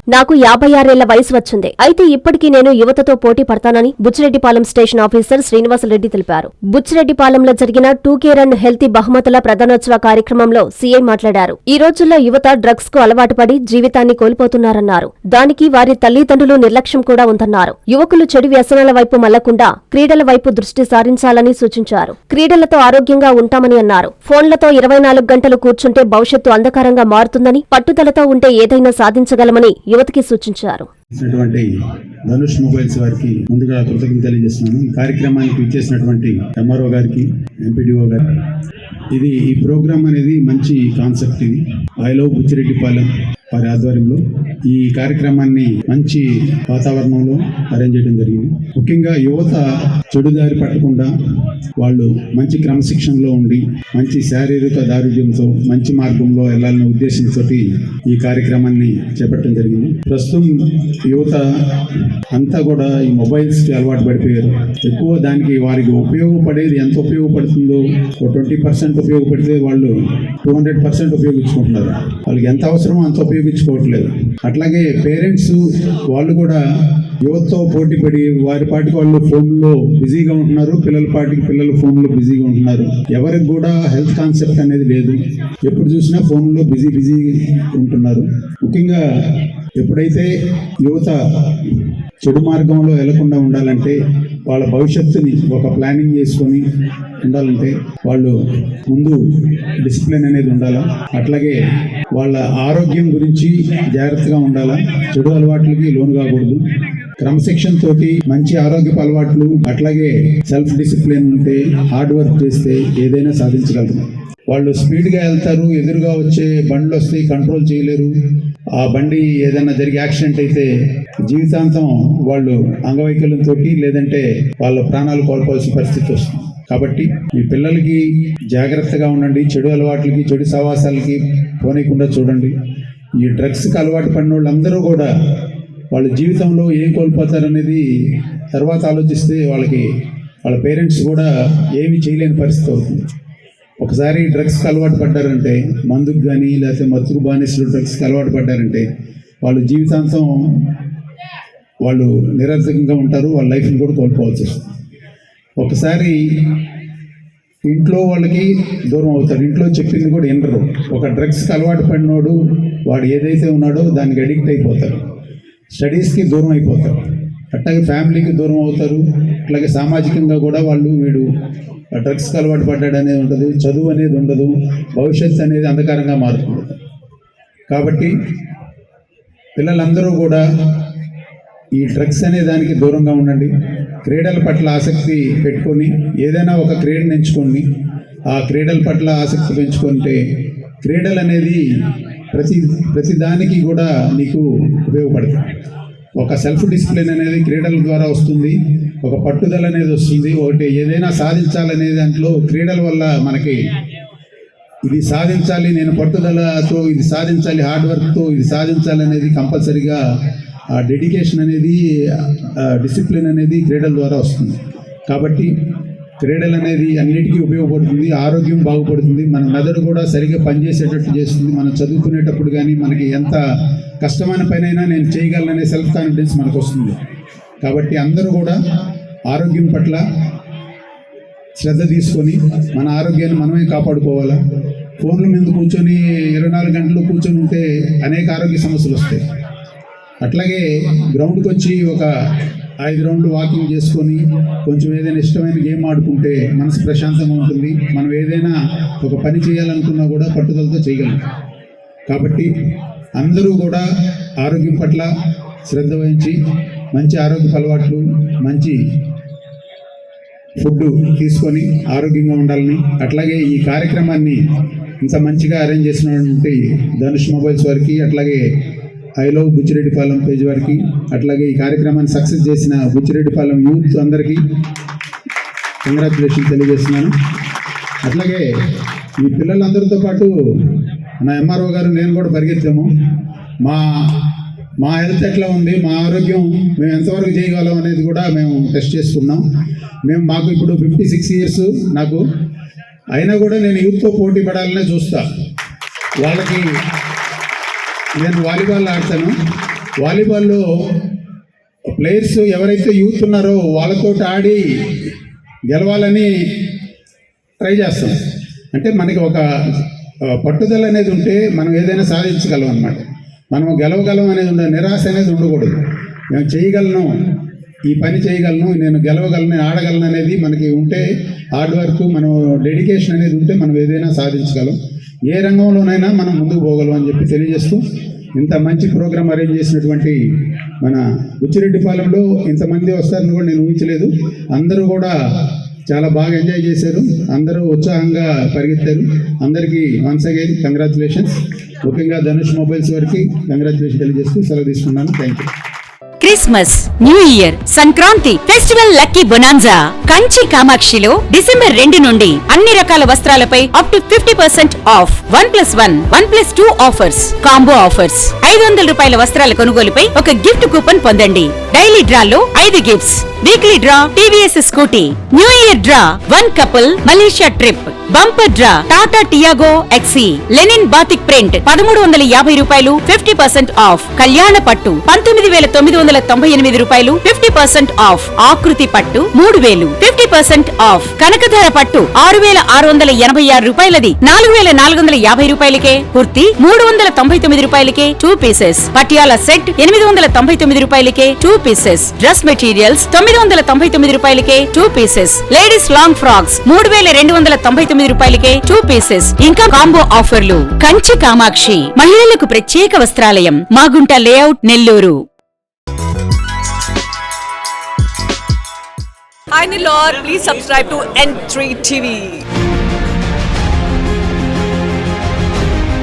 నాకు 56 వయసు వచ్చింది. అయితే ఇప్పటికీ నేను యువతతో పోటీ పడతానని బుచ్చిరెడ్డిపాలెం స్టేషన్ ఆఫీసర్ శ్రీనివాసరెడ్డి తెలిపారు. బుచ్చిరెడ్డిపాలెంలో జరిగిన 2K రన్ హెల్తీ బహుమతుల ప్రధానోత్సవ కార్యక్రమంలో సీఐ మాట్లాడారు. ఈ రోజుల్లో యువత డ్రగ్స్ కు అలవాటు పడి జీవితాన్ని కోల్పోతున్నారన్నారు. దానికి వారి తల్లిదండ్రులు నిర్లక్ష్యం కూడా ఉందన్నారు. యువకులు చెడు వ్యసనాల వైపు మళ్లకుండా క్రీడల వైపు దృష్టి సారించాలని సూచించారు. క్రీడలతో ఆరోగ్యంగా ఉంటామని అన్నారు. ఫోన్లతో 24 గంటలు కూర్చుంటే భవిష్యత్తు అంధకారంగా మారుతుందని, పట్టుదలతో ఉంటే ఏదైనా సాధించగలమని యువతకి సూచించారు. ధనుష్ మొబైల్స్ వారికి ముందుగా కృతజ్ఞతలు తెలియజేస్తున్నాను. ఈ కార్యక్రమానికి ఇచ్చేసినటువంటి ఎంఆర్ఓ గారికి, ఎంపీడీఓ గారికి, ఈ ప్రోగ్రామ్ అనేది మంచి కాన్సెప్ట్. ఇది ఐ లవ్ బుచ్చిరెడ్డిపాలెం వారి ఆధ్వర్యంలో ఈ కార్యక్రమాన్ని మంచి వాతావరణంలో అరేంజ్ చేయడం జరిగింది. ముఖ్యంగా యువత చెడుదారి పట్టకుండా వాళ్ళు మంచి క్రమశిక్షణలో ఉండి మంచి శారీరక దారుఢ్యంతో మంచి మార్గంలో వెళ్లాలనే ఉద్దేశంతో ఈ కార్యక్రమాన్ని చేపట్టడం జరిగింది. ప్రస్తుతం యువత అంతా కూడా ఈ మొబైల్స్కి అలవాటు పడిపోయారు. ఎక్కువ దానికి వారికి ఉపయోగపడేది ఎంత ఉపయోగపడుతుందో 20% ఉపయోగపడితే వాళ్ళు 200% ఉపయోగించుకుంటున్నారు. వాళ్ళకి ఎంత అవసరమో అంత ఉపయోగించుకోవట్లేదు. అట్లాగే పేరెంట్స్ వాళ్ళు కూడా యువతతో పోటీ పడి వారి పాటికి వాళ్ళు ఫోన్లో బిజీగా ఉంటున్నారు. పిల్లలు ఫోన్లో బిజీగా ఉంటున్నారు. ఎవరికి కూడా హెల్త్ కాన్సెప్ట్ అనేది లేదు. ఎప్పుడు చూసినా ఫోన్లో బిజీ ఉంటున్నారు. ముఖ్యంగా ఎప్పుడైతే యువత చెడు మార్గంలో వెళ్లకుండా ఉండాలంటే, వాళ్ళ భవిష్యత్తుని ఒక ప్లానింగ్ చేసుకొని ఉండాలంటే వాళ్ళు ముందు డిసిప్లిన్ అనేది ఉండాలా. అట్లాగే వాళ్ళ ఆరోగ్యం గురించి జాగ్రత్తగా ఉండాలా. చెడు అలవాట్లకి లోను కాకూడదు. క్రమశిక్షణ తోటి మంచి ఆరోగ్యపు అలవాట్లు, అట్లాగే సెల్ఫ్ డిసిప్లిన్ ఉంటే, హార్డ్ వర్క్ చేస్తే ఏదైనా సాధించగలుగుతారు. వాళ్ళు స్పీడ్గా వెళ్తారు, ఎదురుగా వచ్చే బండ్లు వస్తాయి, కంట్రోల్ చేయలేరు. ఆ బండి ఏదైనా జరిగి యాక్సిడెంట్ అయితే జీవితాంతం వాళ్ళు అంగవైకల్యంతో లేదంటే వాళ్ళ ప్రాణాలు కోల్పోవాల్సిన పరిస్థితి వస్తుంది. కాబట్టి మీ పిల్లలకి జాగ్రత్తగా ఉండండి. చెడు అలవాట్లకి, చెడు సహవాసాలకి పోనీయకుండా చూడండి. ఈ డ్రగ్స్కి అలవాటు పడిన వాళ్ళందరూ కూడా వాళ్ళ జీవితంలో ఏం కోల్పోతారనేది తర్వాత ఆలోచిస్తే వాళ్ళ పేరెంట్స్ కూడా ఏమీ చేయలేని పరిస్థితి అవుతుంది. ఒకసారి డ్రగ్స్కి అలవాటు పడ్డారంటే, మందుకు కానీ లేకపోతే మత్తుకు బానిసలు డ్రగ్స్కి అలవాటు పడ్డారంటే వాళ్ళు జీవితాంతం వాళ్ళు నిరర్థకంగా ఉంటారు. వాళ్ళ లైఫ్ని కూడా కోల్పోవాల్సి వస్తుంది. ఒకసారి ఇంట్లో వాళ్ళకి దూరం అవుతారు. ఇంట్లో చెప్పింది కూడా వినరు. ఒక డ్రగ్స్కి అలవాటు పడినోడు వాడు ఏదైతే ఉన్నాడో దానికి అడిక్ట్ అయిపోతారు. స్టడీస్కి దూరం అయిపోతారు. అట్లాగే ఫ్యామిలీకి దూరం అవుతారు. అట్లాగే సామాజికంగా కూడా వీడు డ్రగ్స్కి అలవాటు పడ్డాడు అనేది ఉండదు. చదువు అనేది ఉండదు. భవిష్యత్తు అనేది అంధకారంగా మారుతుంది. కాబట్టి పిల్లలందరూ కూడా ఈ డ్రగ్స్ అనే దానికి దూరంగా ఉండండి. క్రీడల పట్ల ఆసక్తి పెట్టుకొని ఏదైనా ఒక క్రీడను ఎంచుకొని ఆ క్రీడల పట్ల ఆసక్తి పెంచుకుంటే క్రీడలు అనేది ప్రతి దానికి కూడా నీకు ఉపయోగపడుతుంది. ఒక సెల్ఫ్ డిసిప్లిన్ అనేది క్రీడల ద్వారా వస్తుంది. ఒక పట్టుదల అనేది వస్తుంది. ఒకటి ఏదైనా సాధించాలనే దాంట్లో క్రీడల వల్ల మనకి ఇది సాధించాలి, నేను పట్టుదలతో ఇది సాధించాలి, హార్డ్ వర్క్తో ఇది సాధించాలి అనేది కంపల్సరీగా ఆ డెడికేషన్ అనేది, డిసిప్లిన్ అనేది క్రీడల ద్వారా వస్తుంది. కాబట్టి క్రీడలు అనేది అన్నిటికీ ఉపయోగపడుతుంది. ఆరోగ్యం బాగుపడుతుంది. మన మెదడు కూడా సరిగ్గా పనిచేసేటట్టు చేస్తుంది. మనం చదువుకునేటప్పుడు కానీ మనకి ఎంత కష్టమైన పనైనా నేను చేయగలననే సెల్ఫ్ కాన్ఫిడెన్స్ మనకు వస్తుంది. కాబట్టి అందరూ కూడా ఆరోగ్యం పట్ల శ్రద్ధ తీసుకొని మన ఆరోగ్యాన్ని మనమే కాపాడుకోవాలా. ఫోన్ల మీద కూర్చొని 24 గంటలు కూర్చొని ఉంటే అనేక ఆరోగ్య సమస్యలు వస్తాయి. అట్లాగే గ్రౌండ్కి వచ్చి ఒక 5 రౌండ్లు వాకింగ్ చేసుకొని కొంచెం ఏదైనా ఇష్టమైన గేమ్ ఆడుకుంటే మనసు ప్రశాంతంగా ఉంటుంది. మనం ఏదైనా ఒక పని చేయాలనుకున్నా కూడా పట్టుదలతో చేయగలం. కాబట్టి అందరూ కూడా ఆరోగ్యం పట్ల శ్రద్ధ వహించి మంచి ఆరోగ్య అలవాట్లు, మంచి ఫుడ్ తీసుకొని ఆరోగ్యంగా ఉండాలని, అట్లాగే ఈ కార్యక్రమాన్ని ఇంత మంచిగా అరేంజ్ చేసినటువంటి ధనుష్ మొబైల్స్ వారికి, అట్లాగే ఐ లవ్ బుచ్చిరెడ్డిపాలెం పేజ్ వారికి, అట్లాగే ఈ కార్యక్రమాన్ని సక్సెస్ చేసిన బుచ్చిరెడ్డిపాలెం యూత్ అందరికీ కంగ్రాచులేషన్ తెలియజేస్తున్నాను. అట్లాగే ఈ పిల్లలందరితో పాటు నా ఎంఆర్ఓ గారు నేను కూడా పరిగెత్తాము. మా హెల్త్ ఎట్లా ఉంది, మా ఆరోగ్యం మేము ఎంతవరకు చేయగలం అనేది కూడా మేము టెస్ట్ చేసుకున్నాం. మాకు ఇప్పుడు 56 ఇయర్స్ నాకు, అయినా కూడా నేను యూత్తో పోటీ పడాలనే చూస్తా. వాళ్ళకి నేను వాలీబాల్ ఆడతాను. వాలీబాల్లో ప్లేయర్స్ ఎవరైతే యూత్ ఉన్నారో వాళ్ళతో ఆడి గెలవాలని ట్రై చేస్తాం. అంటే మనకి ఒక పట్టుదల అనేది ఉంటే మనం ఏదైనా సాధించగలం అన్నమాట. మనం గెలవగలం అనేది నిరాశ అనేది ఉండకూడదు. నేను చేయగలను, ఈ పని చేయగలను, నేను గెలవగలను, ఆడగలను అనేది మనకి ఉంటే, హార్డ్ వర్క్, మనం డెడికేషన్ అనేది ఉంటే మనం ఏదైనా సాధించగలం. ఏ రంగంలోనైనా మనం ముందుకు పోగలం అని చెప్పి తెలియజేస్తూ, ఇంత మంచి ప్రోగ్రాం అరేంజ్ చేసినటువంటి మన బుచ్చిరెడ్డిపాలెంలో ఇంతమంది వస్తారని కూడా నేను ఊహించలేదు. అందరూ కూడా చాలా బాగా ఎంజాయ్ చేశారు, అందరూ ఉత్సాహంగా పరిగెత్తారు. అందరికీ వన్స్ అగైన్ కంగ్రాచులేషన్స్. ముఖ్యంగా ధనుష్ మొబైల్స్ వారికి కంగ్రాచులేషన్ తెలియజేస్తూ సెలవు తీసుకున్నాను. Thank you. Christmas, new year, Sankranti festival lucky bonanza Kanchi కామాక్షిలో డిసెంబర్ 2 నుండి అన్ని రకాల వస్త్రాలపై up to 50% off. 1+1, 1+2 offers, combo offers. 500 రూపాయల వస్త్రాల కొనుగోలుపై ఒక గిఫ్ట్ కూపన్ పొందండి. డైలీ డ్రాలో 5 gifts, weekly draw TVS Scooty, new year draw 1 couple Malaysia trip, bumper draw Tata Tiago XE, linen batik print 1350 రూపాయలు 50% ఆఫ్. కళ్యాణ పట్టు 19,998 రూపాయలు 50% ఆఫ్. ఆకృతి పట్టు 3000 50% ఆఫ్. కనకధార పట్టు 6,686 రూపాయలది 4,450 రూపాయలకే. కుర్తి 399 రూపాయలకే 2 పీసెస్. పటియాలా సెట్ 899 రూపాయలకే 2 పీసెస్. డ్రెస్ మెటీరియల్స్ 999 రూపాయలకే 2 పీసెస్. లేడీస్ లాంగ్ ఫ్రాక్స్ 3,299 రూపాయలకే 2 పీసెస్. ఇంకా కాంబో ఆఫర్లు. కంచి కామాక్షి మహిళలకు ప్రత్యేక వస్త్రాలయం, Magunta layout, Nellore. Hi Nilor, please subscribe to N3 TV.